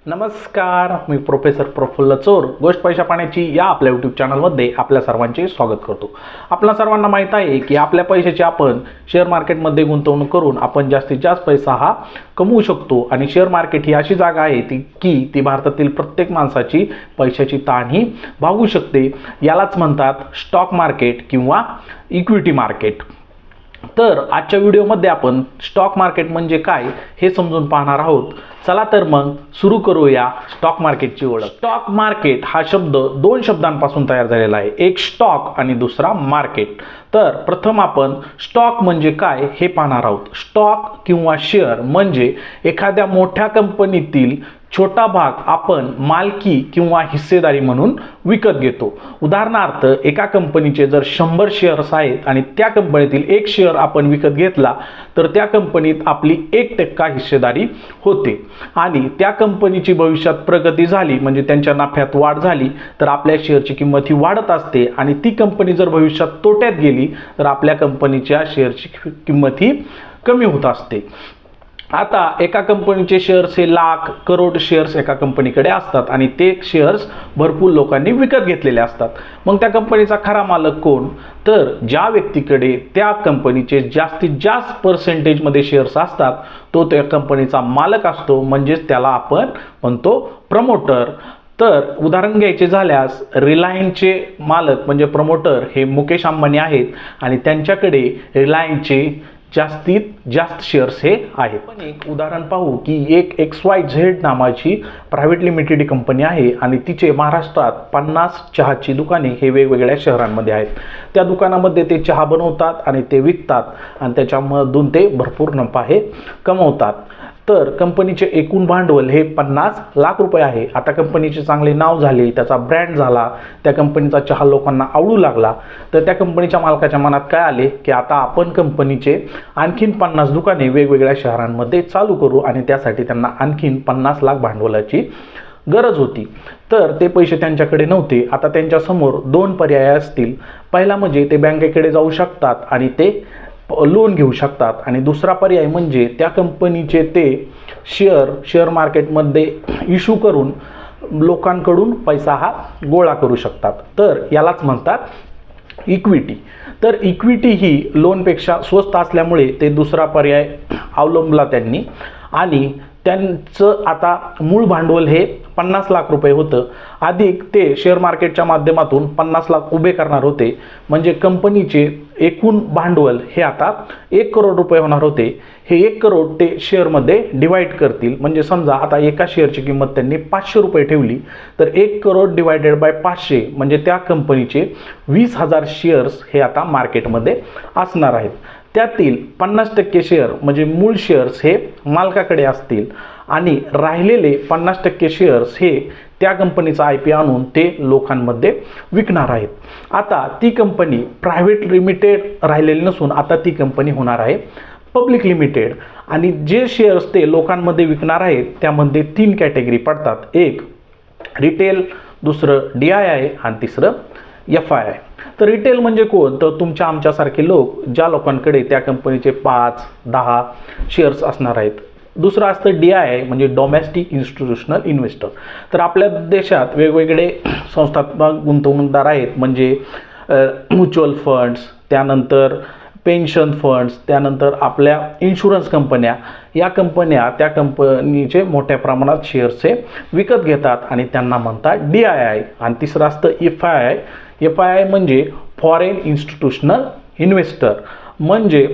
नमस्कार, मी प्रोफेसर प्रफुल्ल चोर गोष्ट पैसा पाण्याची या आपल्या यूट्यूब चॅनलमध्ये आपल्या सर्वांचे स्वागत करतो. आपल्या सर्वांना माहीत आहे की आपल्या पैशाची आपण शेअर मार्केटमध्ये गुंतवणूक करून आपण जास्तीत जास्त पैसा हा कमवू शकतो. आणि शेअर मार्केट ही अशी जागा आहे ती भारतातील प्रत्येक माणसाची पैशाची ताण ही भागू शकते. यालाच म्हणतात स्टॉक मार्केट किंवा इक्विटी मार्केट. तर आजच्या व्हिडिओमध्ये आपण स्टॉक मार्केट म्हणजे काय हे समजून पाहणार आहोत. चला तर मग सुरू करूया स्टॉक मार्केटची ओळख. स्टॉक मार्केट हा शब्द दोन शब्दांपासून तयार झालेला आहे, एक स्टॉक आणि दुसरा मार्केट. तर प्रथम आपण स्टॉक म्हणजे काय हे पाहणार आहोत. स्टॉक किंवा शेअर म्हणजे एखाद्या मोठ्या कंपनीतील छोटा भाग आपण मालकी किंवा हिस्सेदारी म्हणून विकत घेतो. उदाहरणार्थ, एका कंपनीचे जर 100 शेअर्स आहेत आणि त्या कंपनीतील एक शेअर आपण विकत घेतला तर त्या कंपनीत आपली 1% हिस्सेदारी होते. आणि त्या कंपनीची भविष्यात प्रगती झाली म्हणजे त्यांच्या नफ्यात वाढ झाली तर आपल्या शेअरची किंमत ही वाढत असते. आणि ती कंपनी जर भविष्यात तोट्यात गेली तर आपल्या कंपनीच्या शेअरची किंमत ही कमी होत असते. आता एका कंपनीचे शेअर्स हे लाख करोड शेअर्स एका कंपनीकडे असतात आणि ते शेअर्स भरपूर लोकांनी विकत घेतलेले असतात. मग त्या कंपनीचा खरा मालक कोण? तर ज्या व्यक्तीकडे त्या कंपनीचे जास्तीत जास्त पर्सेंटेजमध्ये शेअर्स असतात तो त्या कंपनीचा मालक असतो, म्हणजेच त्याला आपण म्हणतो प्रमोटर. तर उदाहरण घ्यायचे झाल्यास रिलायन्सचे मालक म्हणजे प्रमोटर हे मुकेश अंबानी आहेत आणि त्यांच्याकडे रिलायन्सचे जास्तीत जास्त शेअर्स हे आहेत. पण एक उदाहरण पाहू की एक XYZ नावाची प्रायव्हेट लिमिटेड कंपनी आहे आणि तिचे महाराष्ट्रात 50 चहाची दुकाने हे वेगवेगळ्या शहरांमध्ये आहेत. त्या दुकानामध्ये ते चहा बनवतात आणि ते विकतात आणि त्याच्यामधून ते भरपूर नफा हे कमवतात. तर कंपनीचे एकूण भांडवल हे 50 लाख रुपये आहे. आता कंपनीचे चांगले नाव झाले, त्याचा ब्रँड झाला, त्या कंपनीचा चहा लोकांना आवडू लागला तर त्या कंपनीच्या मालकाच्या मनात काय आले की आता आपण कंपनीचे आणखीन 50 दुकाने वेगवेगळ्या शहरांमध्ये चालू करू. आणि त्यासाठी त्यांना आणखीन 50 लाख भांडवलाची गरज होती. तर ते पैसे त्यांच्याकडे नव्हते. आता त्यांच्यासमोर दोन पर्याय असतील. पहिला म्हणजे ते बँकेकडे जाऊ शकतात आणि ते लोन घेऊ शकतात आणि दुसरा पर्याय म्हणजे त्या कंपनीचे ते शेअर मार्केटमध्ये इश्यू करून लोकांकडून पैसा हा गोळा करू शकतात. तर यालाच म्हणतात इक्विटी. तर इक्विटी ही लोनपेक्षा स्वस्त असल्यामुळे ते दुसरा पर्याय अवलंबला त्यांनी. आणि त्यांचं आता मूळ भांडवल हे 50 लाख रुपये होतं, अधिक ते शेअर मार्केटच्या माध्यमातून 50 लाख उभे करणार होते. म्हणजे कंपनीचे एकूण भांडवल हे आता 1 करोड रुपये होणार होते. हे 1 करोड ते शेअरमध्ये डिवाईड करतील. म्हणजे समजा आता एका शेअरची किंमत त्यांनी 500 रुपये ठेवली तर 1 करोड डिवायडेड बाय 500 म्हणजे त्या कंपनीचे 20,000 शेअर्स हे आता मार्केटमध्ये असणार आहेत. त्यातील 50% शेअर म्हणजे मूळ शेअर्स हे मालकाकडे असतील आणि राहिलेले 50% शेअर्स हे त्या कंपनीचा IP आणून ते लोकांमध्ये विकणार आहेत. आता ती कंपनी प्रायव्हेट लिमिटेड राहिलेली नसून आता ती कंपनी होणार आहे पब्लिक लिमिटेड. आणि जे शेअर्स ते लोकांमध्ये विकणार आहेत त्यामध्ये 3 कॅटेगरी पडतात. एक रिटेल, दुसरं DII आणि तिसरं FII. तर रिटेल म्हणजे कोण? तर तुमच्या आमच्यासारखे लोक, ज्या लोकांकडे त्या कंपनीचे 5-10 शेअर्स असणार आहेत. दुसरं असतं DII म्हणजे डोमेस्टिक इन्स्टिट्यूशनल इन्व्हेस्टर. तर आपल्या देशात वेगवेगळे संस्थात्मक गुंतवणूकदार आहेत, म्हणजे म्युच्युअल फंड्स, त्यानंतर पेन्शन फंड्स, त्यानंतर आपल्या इन्शुरन्स कंपन्या. या कंपन्या त्या कंपनीचे मोठ्या प्रमाणात शेअर्स हे विकत घेतात आणि त्यांना म्हणतात DII. आणि तिसरं असतं FII. FII म्हणजे फॉरेन इन्स्टिट्यूशनल इन्व्हेस्टर. म्हणजे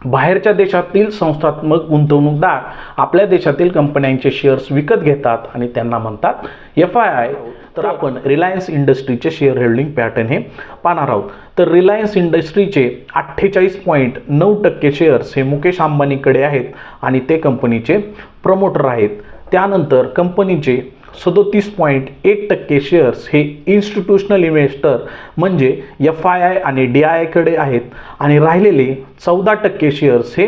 बाहेरच्या देशातील संस्थात्मक गुंतवणूकदार आपल्या देशातील कंपन्यांचे शेअर्स विकत घेतात आणि त्यांना म्हणतात FII. तर आपण रिलायन्स इंडस्ट्रीचे शेअर होल्डिंग पॅटर्न हे पाहणार आहोत. तर रिलायन्स इंडस्ट्रीचे 48.9% शेअर्स हे मुकेश अंबानीकडे आहेत आणि ते कंपनीचे प्रमोटर आहेत. त्यानंतर कंपनीचे 37.1% शेअर्स हे इन्स्टिट्यूशनल इन्व्हेस्टर म्हणजे FII आणि DII कडे आहेत. आणि राहिलेले 14% शेअर्स हे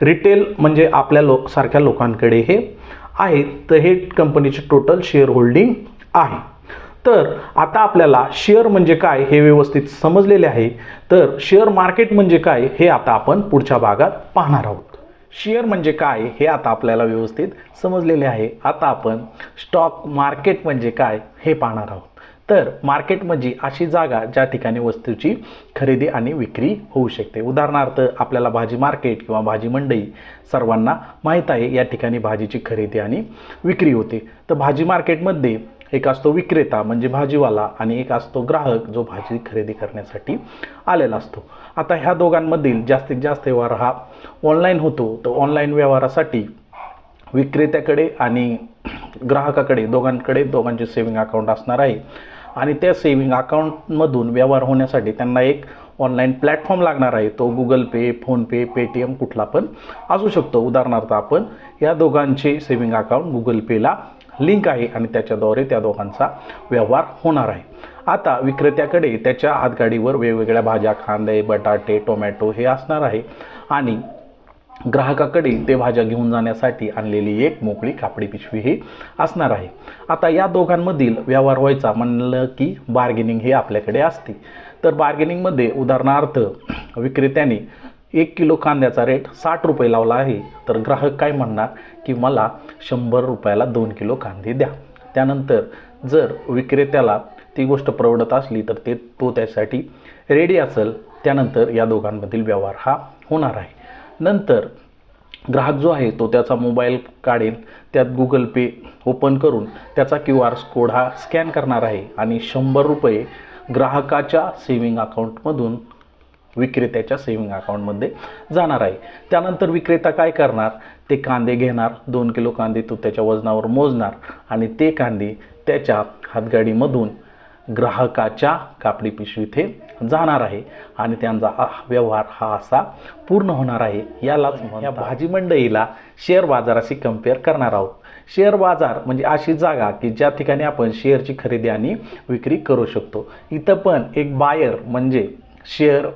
रिटेल म्हणजे आपल्या सारख्या लोकांकडे हे आहेत. तर हे कंपनीचे टोटल शेअर होल्डिंग आहे. तर आता आपल्याला शेअर म्हणजे काय हे व्यवस्थित समजलेले आहे. तर शेअर मार्केट म्हणजे काय हे आता आपण पुढच्या भागात पाहणार आहोत. शेअर म्हणजे काय हे आता आपल्याला व्यवस्थित समजलेले आहे. आता आपण स्टॉक मार्केट म्हणजे काय हे पाहणार आहोत. तर मार्केट म्हणजे अशी जागा ज्या ठिकाणी वस्तूची खरेदी आणि विक्री होऊ शकते. उदाहरणार्थ आपल्याला भाजी मार्केट किंवा भाजी मंडई सर्वांना माहीत आहे, या ठिकाणी भाजीची खरेदी आणि विक्री होते. तर भाजी मार्केटमध्ये एक असतो विक्रेता म्हणजे भाजीवाला आणि एक असतो ग्राहक जो भाजी खरेदी करण्यासाठी आलेला असतो. आता ह्या दोघांमधील जास्तीत जास्त व्यवहार हा ऑनलाईन होतो. तर ऑनलाईन व्यवहारासाठी विक्रेत्याकडे आणि ग्राहकाकडे दोघांचे सेविंग अकाउंट असणार आहे आणि त्या सेविंग अकाउंटमधून व्यवहार होण्यासाठी त्यांना एक ऑनलाईन प्लॅटफॉर्म लागणार आहे. तो गुगल पे, फोनपे, पेटीएम कुठला पण असू शकतो. उदाहरणार्थ आपण या दोघांचे सेविंग अकाउंट गुगल पेला लिंक आहे आणि त्याच्याद्वारे त्या दोघांचा व्यवहार होणार आहे. आता विक्रेत्याकडे त्याच्या हातगाडीवर वेगवेगळ्या भाज्या, कांदे, बटाटे, टोमॅटो हे असणार आहे आणि ग्राहकाकडे ते भाज्या घेऊन जाण्यासाठी आणलेली एक मोकळी कापडी पिशवी ही असणार आहे. आता या दोघांमधील व्यवहार व्हायचा म्हणलं की बार्गेनिंग हे आपल्याकडे असते. तर बार्गेनिंगमध्ये उदाहरणार्थ विक्रेत्याने 1 किलो कांद्याचा रेट 60 रुपये लावला आहे, तर ग्राहक काय म्हणणार की मला 100 रुपयाला 2 किलो कांदे द्या. त्यानंतर जर विक्रेत्याला ती गोष्ट परवडत असली तर तो त्यासाठी रेडी असेल. त्यानंतर या दोघांमधील व्यवहार हा होणार आहे. नंतर ग्राहक जो आहे तो त्याचा मोबाईल काढेल, त्यात गुगल पे ओपन करून त्याचा QR कोड हा स्कॅन करणार आहे आणि 100 रुपये ग्राहकाच्या सेविंग अकाउंटमधून विक्रेत्याच्या सेविंग अकाउंटमध्ये जाणार आहे. त्यानंतर विक्रेता काय करणार, ते कांदे घेणार, 2 किलो कांदे तो त्याच्या वजनावर मोजणार आणि ते कांदे त्याच्या हातगाडीमधून ग्राहकाच्या कापडी पिशवीत हे जाणार आहे आणि त्यांचा व्यवहार हा असा पूर्ण होणार आहे. यालाच या भाजी मंडईला शेअर बाजाराशी कंपेअर करणार आहोत. शेअर बाजार म्हणजे अशी जागा की ज्या ठिकाणी आपण शेअरची खरेदी आणि विक्री करू शकतो. इथं पण एक बायर म्हणजे शेअर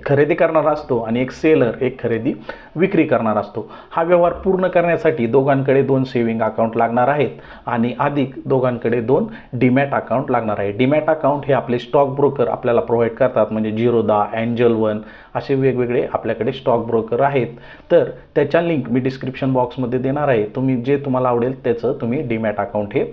खरेदी करणारा असतो आणि एक सेलर एक खरेदी विक्री करणार असतो. हा व्यवहार पूर्ण करण्यासाठी दोघांकडे 2 सेविंग अकाउंट लागणार आहेत आणि अधिक दोघांकडे 2 डीमॅट अकाउंट लागणार आहे. डीमॅट अकाउंट हे आपले स्टॉक ब्रोकर आपल्याला प्रोव्हाइड करतात, म्हणजे जिरोदा, एंजल वन असे वेगवेगळे आपल्याकडे स्टॉक ब्रोकर आहेत. तर त्याच्या लिंक मी डिस्क्रिप्शन बॉक्समध्ये देणार आहे. तुम्ही तुम्हाला आवडेल त्याचं तुम्ही डीमॅट अकाउंट हे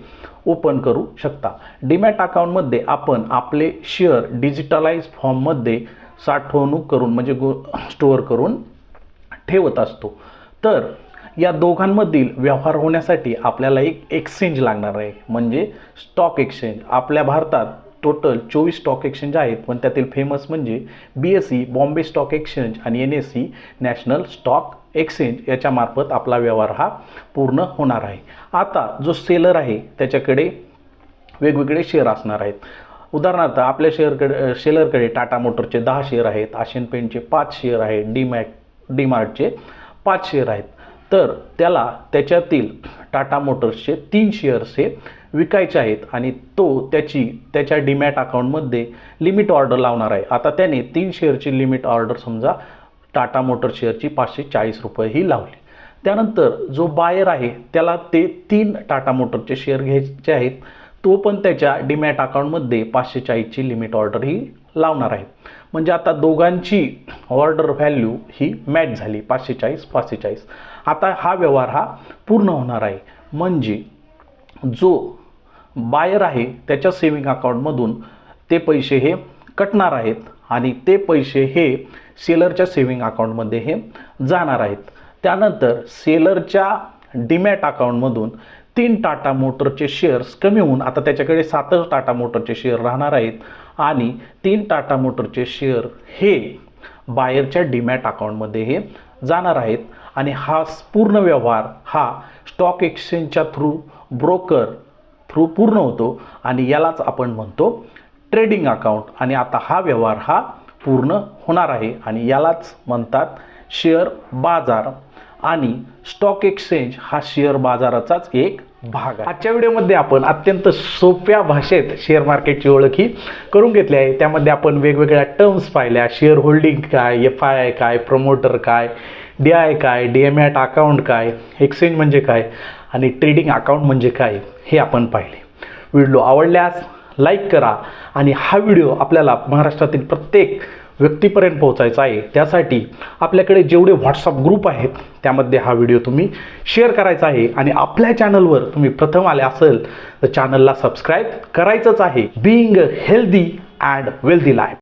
ओपन करू शकता. डीमॅट अकाउंटमध्ये आपण आपले शेअर डिजिटलाइज फॉर्ममध्ये साठवणूक करून म्हणजे स्टोअर करून ठेवत असतो. तर या दोघांमधील व्यवहार होण्यासाठी आपल्याला एक एक्सचेंज लागणार आहे, म्हणजे स्टॉक एक्सचेंज. आपल्या भारतात टोटल 24 स्टॉक एक्सचेंज आहेत, पण त्यातील फेमस म्हणजे BSE बॉम्बे स्टॉक एक्सचेंज आणि NSE नॅशनल स्टॉक एक्सचेंज याच्यामार्फत आपला व्यवहार हा पूर्ण होणार आहे. आता जो सेलर आहे त्याच्याकडे वेगवेगळे शेअर असणार आहेत. उदाहरणार्थ आपल्या सेलरकडे टाटा मोटरचे 10 शेअर आहेत, आशियन पेंटचे 5 शेअर आहेत, डीमार्टचे 5 शेअर आहेत. तर त्याला त्याच्यातील टाटा मोटर्सचे 3 शेअर्स हे विकायचे आहेत आणि तो त्याच्या डीमॅट अकाउंटमध्ये लिमिट ऑर्डर लावणार आहे. आता त्याने 3 शेअरची लिमिट ऑर्डर समजा टाटा मोटर शेअरची 540 रुपये ही लावली. त्यानंतर जो बायर आहे त्याला ते 3 टाटा मोटरचे शेअर घ्यायचे आहेत. तो पण त्याच्या डीमॅट अकाउंटमध्ये 540ची लिमिट ऑर्डर ही लावणार आहे. म्हणजे आता दोघांची ऑर्डर व्हॅल्यू ही मॅच झाली 540. आता हा व्यवहार हा पूर्ण होणार आहे. म्हणजे जो बायर आहे त्याच्या सेविंग अकाउंटमधून ते पैसे हे कटणार आहेत आणि ते पैसे हे सेलरच्या सेविंग अकाउंटमध्ये हे जाणार आहेत. त्यानंतर सेलरच्या डीमॅट अकाउंटमधून 3 टाटा मोटरचे शेअर्स कमी होऊन आता त्याच्याकडे 7 टाटा मोटरचे शेअर राहणार आहेत आणि 3 टाटा मोटरचे शेअर हे बायरच्या डीमॅट अकाउंटमध्ये हे जाणार आहेत आणि हा पूर्ण व्यवहार हा स्टॉक एक्सचेंजच्या ब्रोकर थ्रू पूर्ण होतो आणि यालाच आपण म्हणतो ट्रेडिंग अकाउंट. आणि आता हा व्यवहार हा पूर्ण होणार आहे आणि यालाच म्हणतात शेअर बाजार आणि स्टॉक एक्सचेंज हा शेअर बाजाराचाच एक भाग आहे. आजच्या व्हिडिओमध्ये आपण अत्यंत सोप्या भाषेत शेअर मार्केटची ओळख ही करून घेतली आहे. त्यामध्ये आपण वेगवेगळ्या टर्म्स पाहिल्या, शेअर होल्डिंग काय, FII काय, प्रमोटर काय, DI काय, डीमॅट अकाउंट काय, एक्सचेंज म्हणजे काय आणि ट्रेडिंग अकाउंट म्हणजे काय हे आपण पाहिले. व्हिडिओ आवडल्यास लाईक करा आणि हा व्हिडिओ आपल्याला महाराष्ट्रातील प्रत्येक व्यक्तीपर्यंत पोहोचायचा आहे, त्यासाठी आपल्याकडे जेवढे व्हॉट्सअप ग्रुप आहेत त्यामध्ये हा व्हिडिओ तुम्ही शेअर करायचा आहे आणि आपल्या चॅनलवर तुम्ही प्रथम आले असेल तर चॅनलला सबस्क्राईब करायचंच आहे. Being a healthy and wealthy life.